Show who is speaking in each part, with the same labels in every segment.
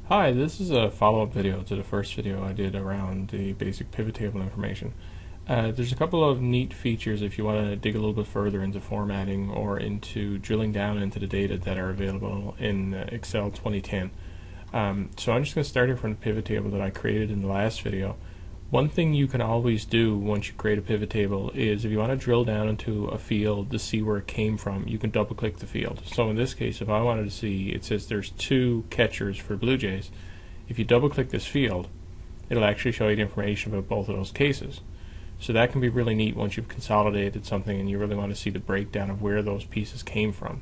Speaker 1: Hi, this is a follow-up video to the first video I did around the basic pivot table information. There's a couple of neat features if you want to dig a little bit further into formatting or into drilling down into the data that are available in Excel 2010. So I'm just going to start here from the pivot table that I created in the last video. One thing you can always do once you create a pivot table is if you want to drill down into a field to see where it came from, you can double click the field. So in this case, if I wanted to see, it says there's 2 catchers for Blue Jays. If you double click this field, it'll actually show you the information about both of those cases. So that can be really neat once you've consolidated something and you really want to see the breakdown of where those pieces came from.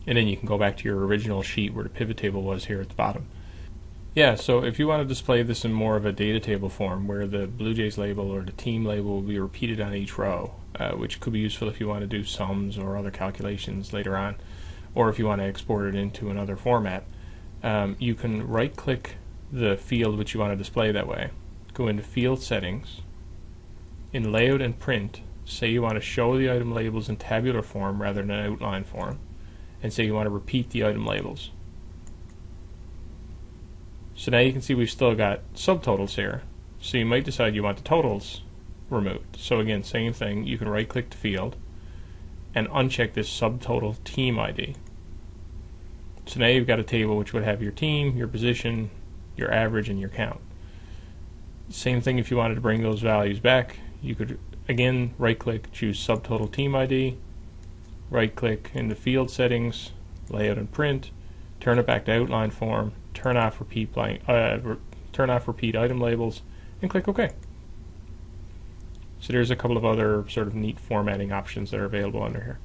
Speaker 1: And then you can go back to your original sheet where the pivot table was here at the bottom. Yeah, so if you want to display this in more of a data table form where the Blue Jays label or the team label will be repeated on each row, which could be useful if you want to do sums or other calculations later on, or if you want to export it into another format, you can right click the field which you want to display that way, go into Field Settings, in Layout and Print, say you want to show the item labels in tabular form rather than an outline form, and say you want to repeat the item labels. So now you can see we've still got subtotals here. So you might decide you want the totals removed. So again, same thing, you can right click the field and uncheck this subtotal team ID. So now you've got a table which would have your team, your position, your average, and your count. Same thing if you wanted to bring those values back, you could again right click, choose subtotal team ID, right click in the field settings, layout and print, turn it back to outline form, turn off repeat item labels, and click OK. So there's a couple of other sort of neat formatting options that are available under here.